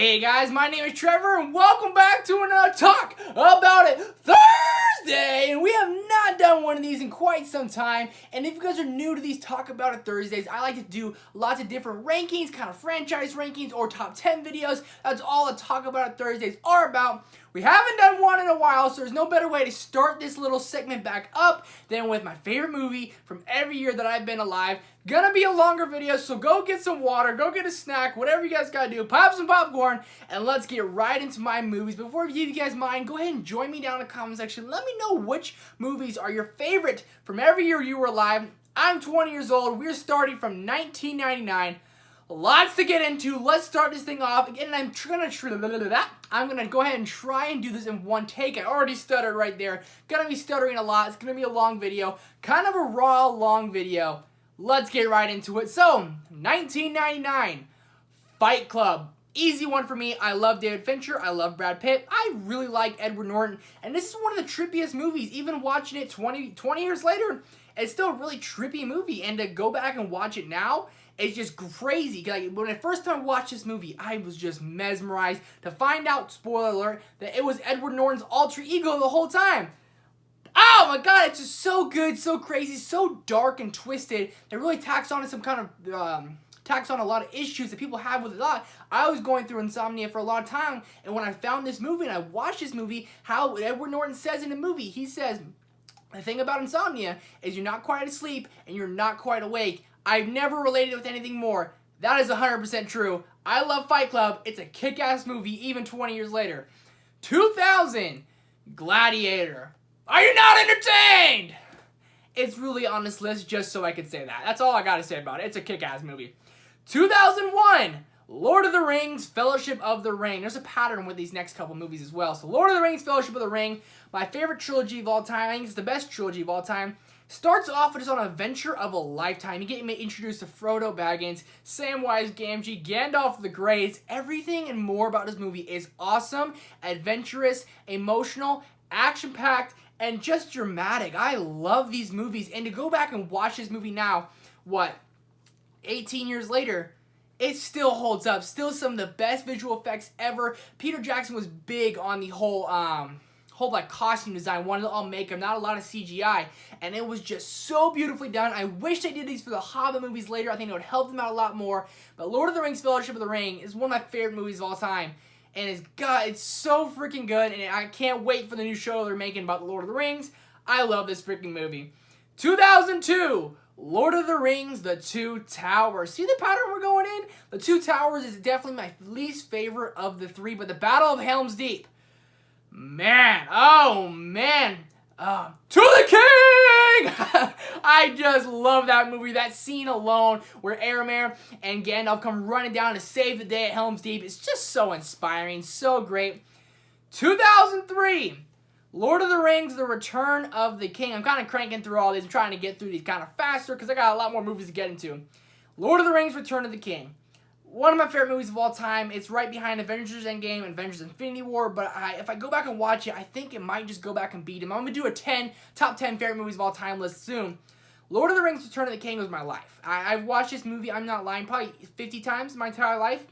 Hey guys, my name is Trevor and welcome back to another Talk About It Thursday. And we have not done one of these in quite some time. And if you guys are new to these Talk About It Thursdays, I like to do lots of different rankings, kind of franchise rankings or top 10 videos. That's all the Talk About It Thursdays are about. We haven't done one in a while, so there's no better way to start this little segment back up than with my favorite movie from every year that I've been alive. Gonna be a longer video, so go get some water, go get a snack, whatever you guys gotta do, pop some popcorn, and let's get right into my movies. Before I give you guys mine, go ahead and join me down in the comment section. Let me know which movies are your favorite from every year you were alive. I'm 20 years old. We're starting from 1999. Lots to get into. Let's start this thing off. Again, I'm gonna go ahead and try and do this in one take. I already stuttered right there. Gonna be stuttering a lot. It's gonna be a long video. Kind of a raw, long video. Let's get right into it. So, 1999, Fight Club. Easy one for me. I love David Fincher. I love Brad Pitt. I really like Edward Norton. And this is one of the trippiest movies. Even watching it 20 years later, it's still a really trippy movie. And to go back and watch it now, it's just crazy. Like, when I first time watched this movie, I was just mesmerized to find out, spoiler alert, that it was Edward Norton's alter ego the whole time. Oh my god, it's just so good, so crazy, so dark and twisted. It really tacks on some kind of, tacks on a lot of issues that people have with it. I was going through insomnia for a lot of time, and when I found this movie and I watched this movie, how Edward Norton says in the movie, he says, the thing about insomnia is you're not quite asleep and you're not quite awake. I've never related with anything more. That is 100% true. I love Fight Club. It's a kick-ass movie even 20 years later. 2000, Gladiator. Are you not entertained? It's really on this list just so I could say that. That's all I gotta say about it. It's a kick-ass movie. 2001, Lord of the Rings, Fellowship of the Ring. There's a pattern with these next couple movies as well. So Lord of the Rings, Fellowship of the Ring, my favorite trilogy of all time. I think it's the best trilogy of all time. Starts off with just on an adventure of a lifetime. You get introduced to Frodo Baggins, Samwise Gamgee, Gandalf the Grey. Everything and more about this movie is awesome, adventurous, emotional, action-packed, and just dramatic. I love these movies. And to go back and watch this movie now, 18 years later, it still holds up. Still some of the best visual effects ever. Peter Jackson was big on the whole costume design, wanted all makeup, not a lot of CGI, and it was just so beautifully done. I wish they did these for the Hobbit movies later. I think it would help them out a lot more. But Lord of the Rings, Fellowship of the Ring is one of my favorite movies of all time. And it's so freaking good, and I can't wait for the new show they're making about the Lord of the Rings. I love this freaking movie. 2002, Lord of the Rings, The Two Towers. See the pattern we're going in? The Two Towers is definitely my least favorite of the three, but the Battle of Helm's Deep. Man, oh man, to the king! I just love that movie. That scene alone where Aramir and Gandalf come running down to save the day at Helm's Deep. It's just so inspiring, so great. 2003, Lord of the Rings, The Return of the King. I'm kind of cranking through all these. I'm trying to get through these kind of faster because I got a lot more movies to get into. Lord of the Rings, Return of the King. One of my favorite movies of all time. It's right behind Avengers Endgame and Avengers Infinity War, but if I go back and watch it, I think it might just go back and beat him. I'm going to do a top 10 favorite movies of all time list soon. Lord of the Rings, Return of the King was my life. I've watched this movie, I'm not lying, probably 50 times in my entire life.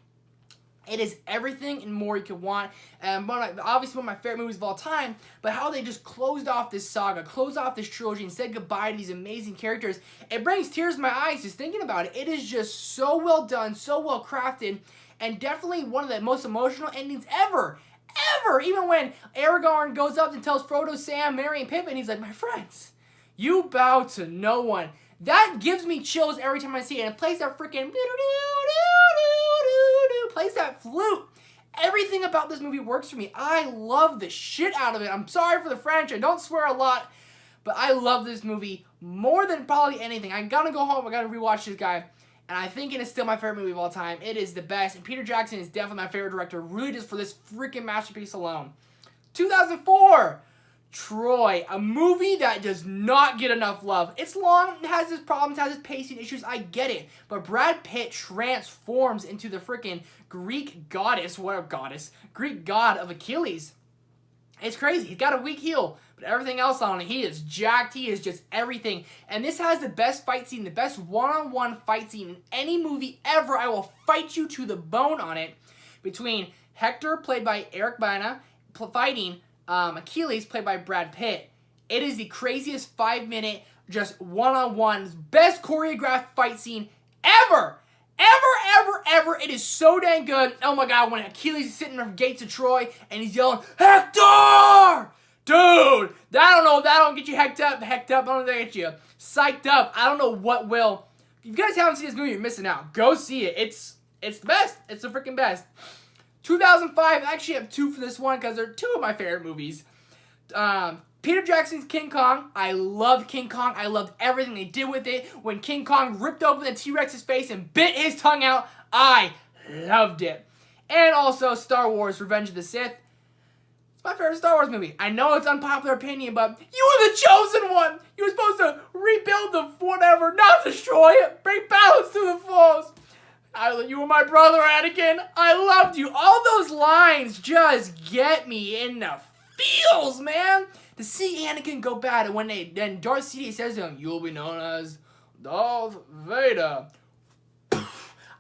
It is everything and more you could want. Obviously one of my favorite movies of all time, but how they just closed off this saga, closed off this trilogy, and said goodbye to these amazing characters. It brings tears to my eyes just thinking about it. It is just so well done, so well crafted, and definitely one of the most emotional endings ever. Even when Aragorn goes up and tells Frodo, Sam, Merry, and Pippin, he's like, my friends, you bow to no one. That gives me chills every time I see it. And it plays that freaking plays that flute. Everything about this movie works for me. I love the shit out of it. I'm sorry for the French. I don't swear a lot, but I love this movie more than probably anything. I gotta go home. I gotta rewatch this guy. And I think it is still my favorite movie of all time. It is the best. And Peter Jackson is definitely my favorite director, really just for this freaking masterpiece alone. 2004. Troy, a movie that does not get enough love. It's long, it has its problems, has its pacing issues, I get it. But Brad Pitt transforms into the freaking Greek god of Achilles. It's crazy. He's got a weak heel, but everything else on it, he is jacked. He is just everything. And this has the best fight scene, the best one-on-one fight scene in any movie ever. I will fight you to the bone on it. Between Hector, played by Eric Bana, fighting Achilles, played by Brad Pitt. It is the craziest 5-minute, just one-on-one, best choreographed fight scene ever! Ever! It is so dang good. Oh my god, when Achilles is sitting on the gates of Troy and he's yelling, Hector! Dude, that don't get you hecked up. I don't think get you psyched up. I don't know what will. If you guys haven't seen this movie, you're missing out. Go see it. It's the best. It's the freaking best. 2005, I actually have two for this one because they're two of my favorite movies. Peter Jackson's King Kong. I loved King Kong. I loved everything they did with it. When King Kong ripped open the T-Rex's face and bit his tongue out, I loved it. And also Star Wars Revenge of the Sith. It's my favorite Star Wars movie. I know it's unpopular opinion, but you were the chosen one. You were supposed to rebuild the whatever, not destroy it. Bring balance to the foes. You were my brother, Anakin. I loved you. All those lines just get me in the feels, man. To see Anakin go bad, and then Darth Sidious says to him, "You'll be known as Darth Vader."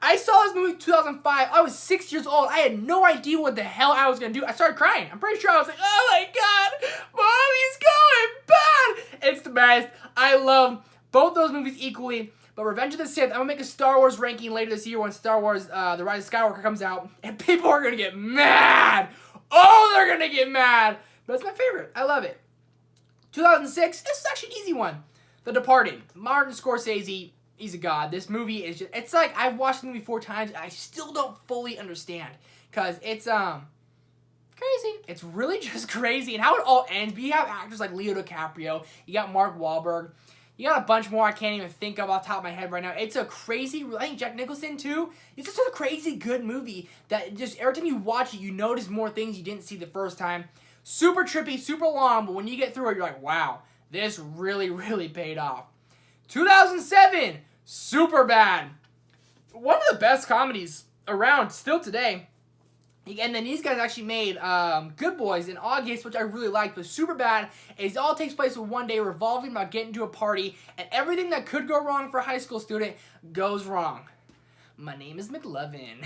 I saw this movie in 2005. I was 6 years old. I had no idea what the hell I was going to do. I started crying. I'm pretty sure I was like, oh my god, Mommy's going bad. It's the best. I love both those movies equally. But Revenge of the Sith, I'm going to make a Star Wars ranking later this year when Star Wars The Rise of Skywalker comes out. And people are going to get mad. Oh, they're going to get mad. But it's my favorite. I love it. 2006, this is actually an easy one. The Departed. Martin Scorsese. He's a god. This movie is just, it's like, I've watched the movie 4 times and I still don't fully understand. Because it's, crazy. It's really just crazy. And how it all ends. But you have actors like Leo DiCaprio. You got Mark Wahlberg. You got a bunch more I can't even think of off the top of my head right now. It's a crazy, I think Jack Nicholson too. It's just a crazy good movie that just, every time you watch it, you notice more things you didn't see the first time. Super trippy, super long, but when you get through it, you're like, wow, this really, really paid off. 2007, Superbad. One of the best comedies around still today. And then these guys actually made Good Boys in August, which I really liked. But Superbad is all takes place in one day, revolving about getting to a party, and everything that could go wrong for a high school student goes wrong. My name is McLovin.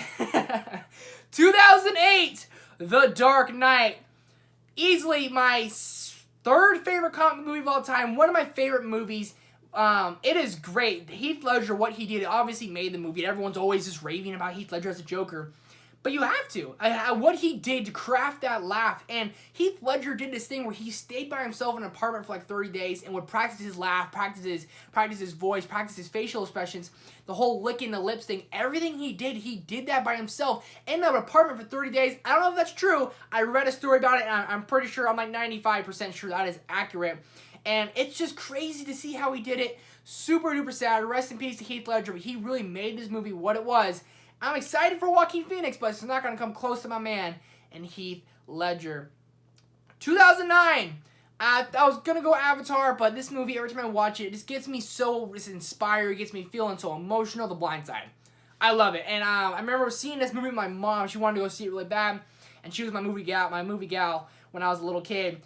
2008, The Dark Knight. Easily my third favorite comic movie of all time. One of my favorite movies. It is great. Heath Ledger, what he did, obviously made the movie. Everyone's always just raving about Heath Ledger as a Joker. But you have to. What he did to craft that laugh. And Heath Ledger did this thing where he stayed by himself in an apartment for like 30 days and would practice his laugh, practice his voice, practice his facial expressions, the whole licking the lips thing. Everything he did that by himself in an apartment for 30 days. I don't know if that's true. I read a story about it, and I'm pretty sure, I'm like 95% sure that is accurate. And it's just crazy to see how he did it. Super duper sad. Rest in peace to Heath Ledger. But he really made this movie what it was. I'm excited for Joaquin Phoenix, but it's not going to come close to my man and Heath Ledger. 2009. I was going to go Avatar, but this movie, every time I watch it, it just gets me so inspired. It gets me feeling so emotional. The Blindside. I love it. And I remember seeing this movie with my mom. She wanted to go see it really bad. And she was my movie gal when I was a little kid.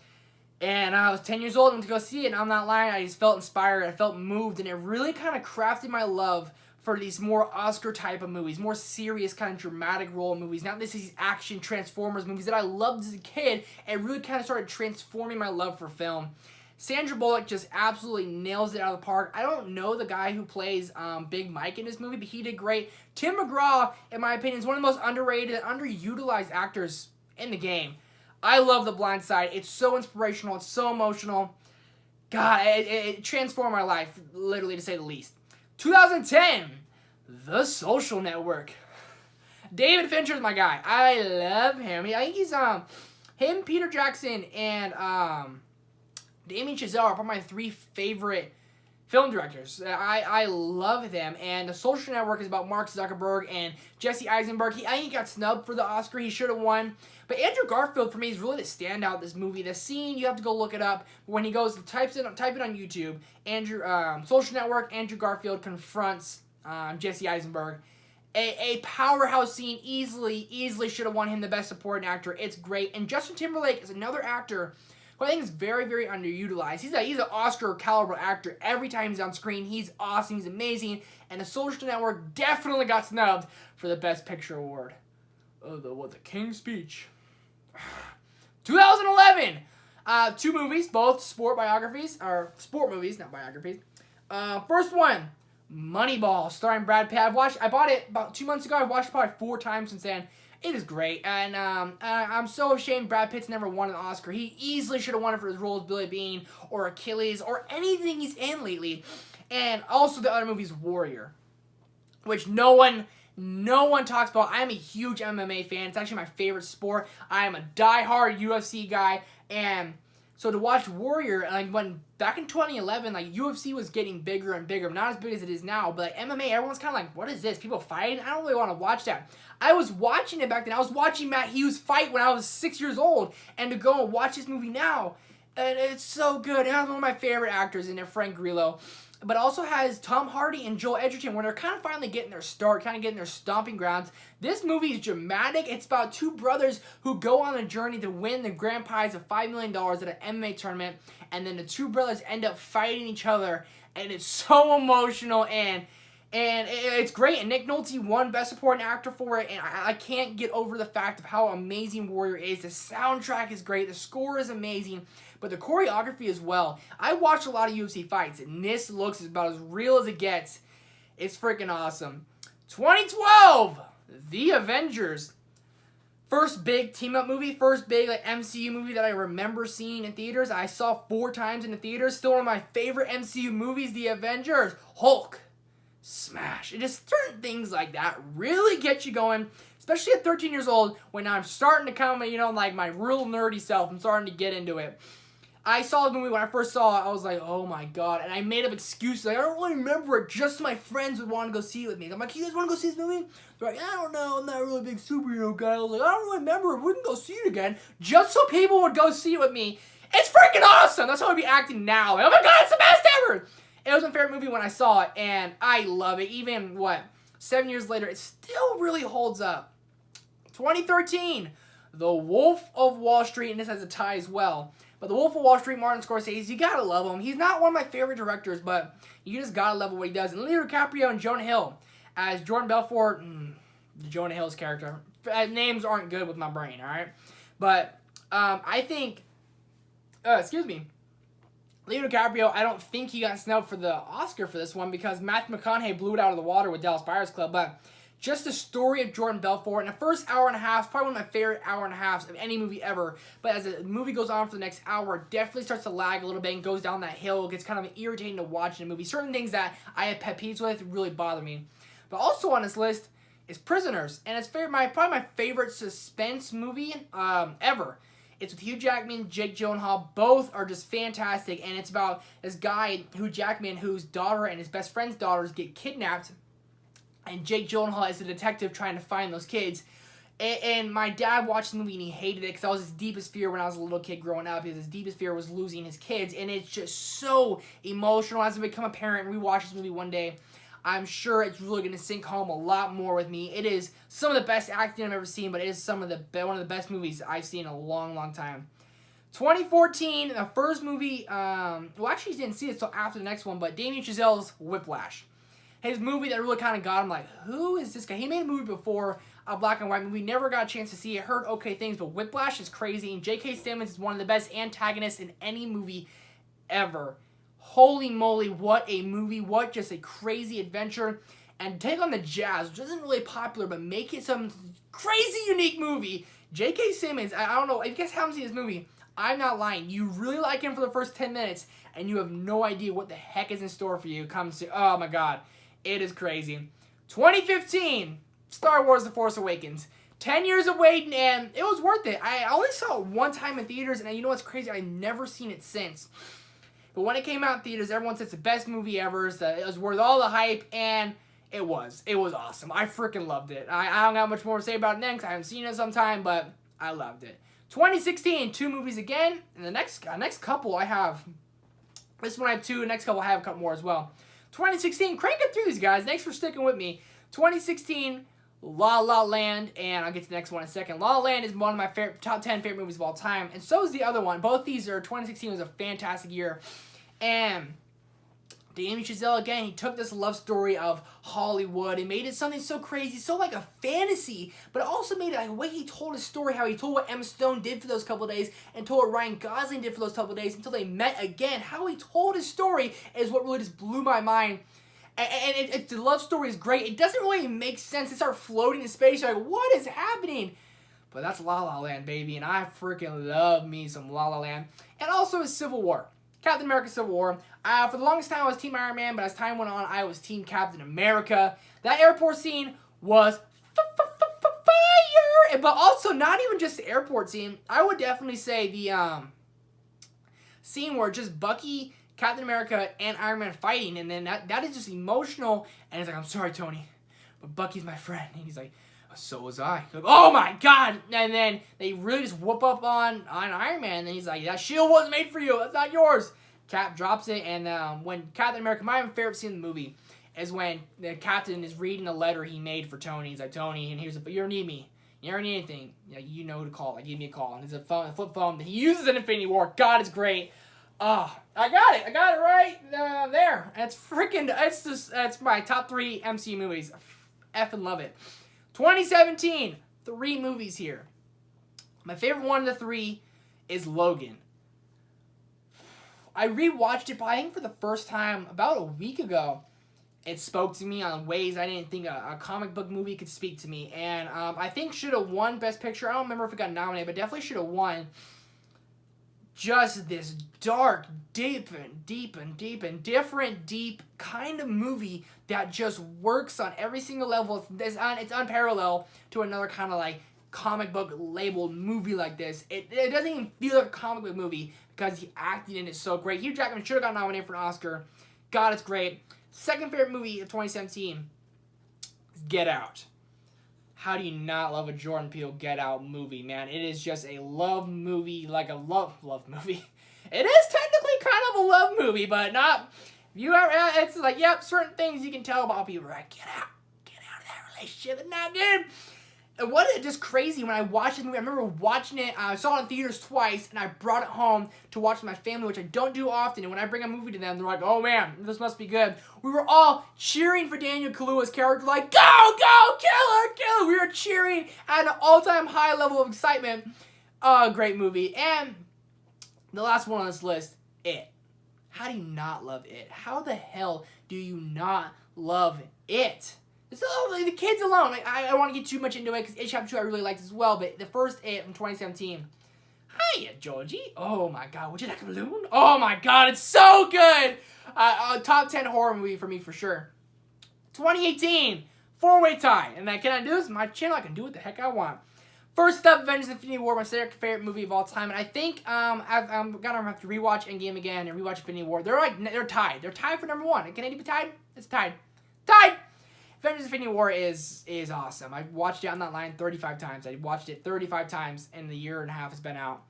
And I was 10 years old and went to go see it. And I'm not lying. I just felt inspired. I felt moved. And it really kind of crafted my love for these more Oscar type of movies, more serious kind of dramatic role movies. Not these action Transformers movies that I loved as a kid. It really kind of started transforming my love for film. Sandra Bullock just absolutely nails it out of the park. I don't know the guy who plays Big Mike in this movie, but he did great. Tim McGraw, in my opinion, is one of the most underrated and underutilized actors in the game. I love The Blind Side. It's so inspirational. It's so emotional. God, it transformed my life, literally, to say the least. 2010, The Social Network. David Fincher is my guy. I love him. I think he's him, Peter Jackson, and Damien Chazelle are probably my 3 favorite film directors. I love them. And The Social Network is about Mark Zuckerberg and Jesse Eisenberg. I think he got snubbed for the Oscar. He should have won. But Andrew Garfield, for me, is really the standout of this movie. The scene, you have to go look it up. When he goes, type it on YouTube. Social Network, Andrew Garfield confronts Jesse Eisenberg. A powerhouse scene, easily should have won him the Best Supporting Actor. It's great. And Justin Timberlake is another actor who I think is very, very underutilized. He's an Oscar caliber actor. Every time he's on screen, he's awesome. He's amazing. And The Social Network definitely got snubbed for the Best Picture award. the King's Speech. 2011. Two movies, both sport movies, not biographies. First one, Moneyball, starring Brad Pitt. I bought it about 2 months ago. I've watched it probably 4 times since then. It is great, and I'm so ashamed Brad Pitt's never won an Oscar. He easily should have won it for his role as Billy Bean or Achilles or anything he's in lately. And also the other movie's Warrior, which no one talks about. I'm a huge MMA fan. It's actually my favorite sport. I am a diehard UFC guy, and so to watch Warrior, like when back in 2011, like UFC was getting bigger and bigger, not as big as it is now, but like MMA, everyone's kind of like, what is this? People fighting? I don't really want to watch that. I was watching it back then. I was watching Matt Hughes fight when I was 6 years old, and to go and watch this movie now, and it's so good. It has one of my favorite actors in it, Frank Grillo. But also has Tom Hardy and Joel Edgerton, where they're kind of finally getting their start, kind of getting their stomping grounds. This movie is dramatic. It's about 2 brothers who go on a journey to win the grand prize of $5 million at an MMA tournament, and then the 2 brothers end up fighting each other, and it's so emotional, and it's great. And Nick Nolte won Best Supporting Actor for it, and I can't get over the fact of how amazing Warrior is. The soundtrack is great. The score is amazing. But the choreography as well. I watch a lot of UFC fights, and this looks about as real as it gets. It's freaking awesome. 2012, The Avengers. First big team-up movie, first big like MCU movie that I remember seeing in theaters. I saw 4 times in the theaters. Still one of my favorite MCU movies, The Avengers. Hulk. Smash. It just certain things like that really get you going. Especially at 13 years old, when I'm starting to come, like my real nerdy self. I'm starting to get into it. I saw the movie when I first saw it. I was like, oh my god. And I made up excuses. Like, I don't really remember it. Just my friends would want to go see it with me. I'm like, you guys want to go see this movie? They're like, I don't know. I'm not a really big superhero guy. I was like, I don't really remember it. We can go see it again. Just so people would go see it with me. It's freaking awesome. That's how I'd be acting now. Like, oh my god, it's the best ever. It was my favorite movie when I saw it. And I love it. Even, 7 years later, it still really holds up. 2013, The Wolf of Wall Street. And this has a tie as well. But The Wolf of Wall Street, Martin Scorsese, you gotta love him. He's not one of my favorite directors, but you just gotta love what he does. And Leo DiCaprio and Jonah Hill as Jordan Belfort, Jonah Hill's character. Names aren't good with my brain, alright? But I think, Leo DiCaprio, I don't think he got snubbed for the Oscar for this one because Matthew McConaughey blew it out of the water with Dallas Buyers Club, but just the story of Jordan Belfort, and the first hour and a half is probably one of my favorite hour and a halves of any movie ever, but as the movie goes on for the next hour, it definitely starts to lag a little bit and goes down that hill. It gets kind of irritating to watch in a movie. Certain things that I have pet peeves with really bother me. But also on this list is Prisoners, and it's probably my favorite suspense movie ever. It's with Hugh Jackman, Jake Gyllenhaal. Both are just fantastic, and it's about this guy, Hugh Jackman, whose daughter and his best friend's daughters get kidnapped. And Jake Gyllenhaal is a detective trying to find those kids. And my dad watched the movie and he hated it because that was his deepest fear when I was a little kid growing up. Because his deepest fear was losing his kids. And it's just so emotional. As I become a parent and rewatch this movie one day, I'm sure it's really going to sink home a lot more with me. It is some of the best acting I've ever seen, but it is one of the best movies I've seen in a long, long time. 2014, the first movie, actually didn't see it until after the next one, but Damien Chazelle's Whiplash. His movie that really kind of got him, like, who is this guy? He made a movie before, a black and white movie. Never got a chance to see it. Heard okay things, but Whiplash is crazy. And J.K. Simmons is one of the best antagonists in any movie ever. Holy moly, what a movie. What just a crazy adventure. And take on the jazz, which isn't really popular, but make it some crazy unique movie. J.K. Simmons, I don't know, if you guys haven't seen this movie, I'm not lying. You really like him for the first 10 minutes, and you have no idea what the heck is in store for you. Oh my god. It is crazy. 2015, Star Wars The Force Awakens. 10 years of waiting, and it was worth it. I only saw it one time in theaters, and you know what's crazy? I've never seen it since. But when it came out in theaters, everyone said it's the best movie ever. It was worth all the hype, and it was. It was awesome. I freaking loved it. I don't got much more to say about it then, because I haven't seen it sometime, but I loved it. 2016, 2 movies again, and the next couple I have, this one I have 2, the next couple I have a couple more as well. 2016, crank it through these guys. Thanks for sticking with me. 2016, La La Land, and I'll get to the next one in a second. La La Land is one of my top 10 favorite movies of all time, and so is the other one. Both these 2016 was a fantastic year, and Damien Chazelle, again, he took this love story of Hollywood and made it something so crazy, so like a fantasy, but also made it like the way he told his story, how he told what Emma Stone did for those couple of days and told what Ryan Gosling did for those couple of days until they met again. How he told his story is what really just blew my mind. And the love story is great. It doesn't really make sense. They start floating in space. You're like, what is happening? But that's La La Land, baby, and I freaking love me some La La Land. And also is Civil War. Captain America Civil War. For the longest time, I was Team Iron Man, but as time went on, I was Team Captain America. That airport scene was fire! But also, not even just the airport scene. I would definitely say the scene where just Bucky, Captain America, and Iron Man fighting, and then that is just emotional, and it's like, I'm sorry, Tony, but Bucky's my friend. And he's like, so was I. Like, oh my god! And then they really just whoop up on Iron Man, and he's like, that shield wasn't made for you, that's not yours. Cap drops it, and when Captain America, my favorite scene in the movie is when the captain is reading a letter he made for Tony. He's like, Tony, and here's a, you don't need me. You don't need anything. You know who to call. Like, give me a call. And it's a flip phone that he uses in Infinity War. God, it's great. Oh, I got it. I got it right there. And it's freaking, that's my top 3 MCU movies. I effing love it. 2017, 3 movies here. My favorite one of the 3 is Logan. I rewatched it, but I think for the first time about a week ago. It spoke to me on ways I didn't think a comic book movie could speak to me. And I think should have won Best Picture. I don't remember if it got nominated, but definitely should have won. Just this dark, deep and different kind of movie that just works on every single level. It's unparalleled to another kind of like comic book labeled movie like this. It doesn't even feel like a comic book movie because the acting in it is so great. Hugh Jackman should have got nominated for an Oscar. God, it's great. Second favorite movie of 2017 is Get Out. How do you not love a Jordan Peele Get Out movie, man? It is just a love movie, like a love movie. It is technically kind of a love movie, but not. You ever? It's like, yep, certain things you can tell about people. Right? Get out of that relationship. It's not good. And what is just crazy when I watched this movie? I remember watching it. I saw it in theaters twice, and I brought it home to watch with my family, which I don't do often. And when I bring a movie to them, they're like, "Oh man, this must be good." We were all cheering for Daniel Kaluuya's character, like, "Go, kill her!" We were cheering at an all-time high level of excitement. Great movie. And the last one on this list, It. How do you not love It? How the hell do you not love It? So, like, the kids alone, like, I don't want to get too much into it because It Chapter 2 I really liked as well, but the first It from 2017. Hiya, Georgie. Oh my god, would you like a balloon? Oh my god, it's so good! Top 10 horror movie for me for sure. 2018, 4-way tie. And can I do this? My channel, I can do what the heck I want. First up, Avengers Infinity War, my second favorite movie of all time. And I think I'm gonna have to rewatch Endgame again and rewatch Infinity War. They're tied. They're tied for number 1. Can it be tied? It's tied. Tied! Avengers Infinity War is awesome. I watched it, I'm not lying, 35 times. I watched it 35 times in the year and a half it's been out.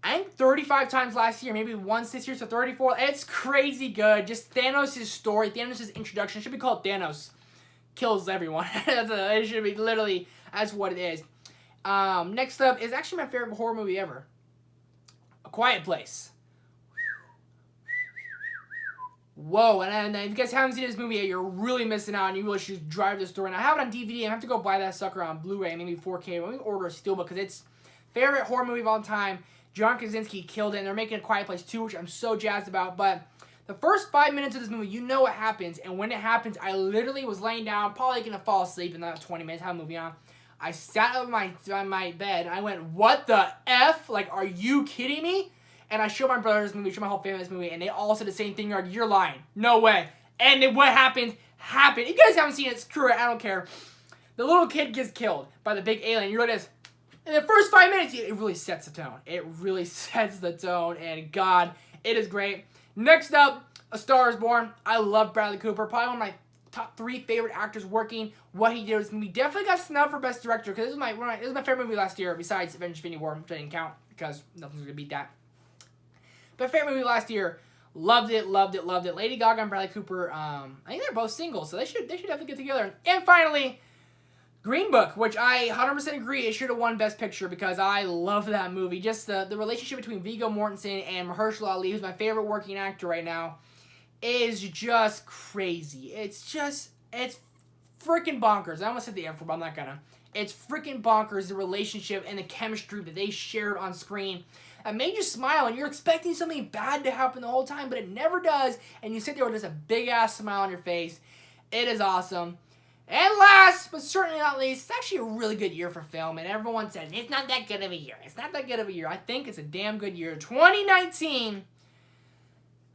I think 35 times last year, maybe once this year, so 34. It's crazy good. Just Thanos' story, Thanos' introduction. It should be called Thanos Kills Everyone. It should be literally, that's what it is. Next up is actually my favorite horror movie ever. A Quiet Place. Whoa, and if you guys haven't seen this movie yet, you're really missing out, and you really should drive this story. And I have it on DVD, and I have to go buy that sucker on Blu-ray, maybe 4K. Let me order a steelbook, because it's favorite horror movie of all time. John Krasinski killed it, and they're making A Quiet Place 2, which I'm so jazzed about. But the first 5 minutes of this movie, you know what happens, and when it happens, I literally was laying down, probably going to fall asleep in that 20 minutes, have a movie on. I sat on my bed, and I went, what the F? Like, are you kidding me? And I showed my brother this movie, showed my whole family this movie, and they all said the same thing. You're lying. No way. And then what happened, happened. If you guys haven't seen it, screw it. I don't care. The little kid gets killed by the big alien. You're like this. In the first 5 minutes, it really sets the tone. It really sets the tone, and God, it is great. Next up, A Star is Born. I love Bradley Cooper. Probably one of my top 3 favorite actors working. What he did with this movie. Definitely got snubbed for Best Director, because this was my favorite movie last year, besides Avengers Infinity War, which I didn't count, because nothing's going to beat that. But favorite movie last year, loved it. Lady Gaga and Bradley Cooper, I think they're both single, so they should definitely get together. And finally, Green Book, which I 100% agree it should have won Best Picture because I love that movie. Just the relationship between Viggo Mortensen and Mahershala Ali, who's my favorite working actor right now, is just crazy. It's freaking bonkers. I almost said the F word, but I'm not gonna. It's freaking bonkers, the relationship and the chemistry that they shared on screen. It made you smile, and you're expecting something bad to happen the whole time, but it never does, and you sit there with just a big-ass smile on your face. It is awesome. And last, but certainly not least, it's actually a really good year for film, and everyone says, it's not that good of a year. It's not that good of a year. I think it's a damn good year. 2019,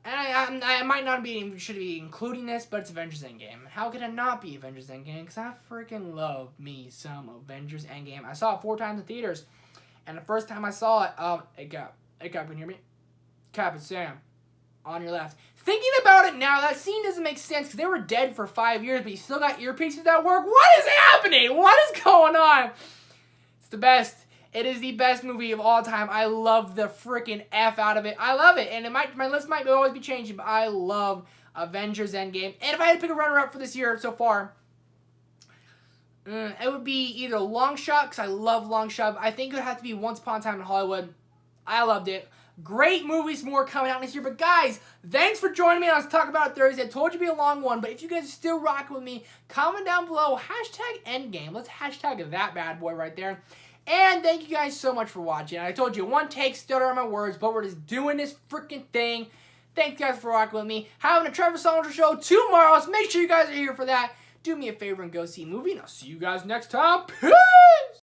and I might not should be including this, but it's Avengers Endgame. How could it not be Avengers Endgame? Because I freaking love me some Avengers Endgame. I saw it 4 times in theaters, and the first time I saw it, Cap, can you hear me? Cap, it's Sam. On your left. Thinking about it now, that scene doesn't make sense because they were dead for 5 years, but you still got earpieces that work. What is happening? What is going on? It's the best. It is the best movie of all time. I love the freaking F out of it. I love it. And my list might always be changing, but I love Avengers Endgame. And if I had to pick a runner-up for this year so far, it would be either Long Shot, because I love Long Shot. I think it would have to be Once Upon a Time in Hollywood. I loved it. Great movies, more coming out next year. But guys, thanks for joining me on Let's Talk About It Thursday. I told you it'd be a long one, but if you guys are still rocking with me, comment down below, #Endgame. Let's hashtag that bad boy right there. And thank you guys so much for watching. I told you, one take, stutter on my words, but we're just doing this freaking thing. Thanks guys for rocking with me. Having a Trevor Sondrol show tomorrow, so make sure you guys are here for that. Do me a favor and go see a movie, and I'll see you guys next time. Peace!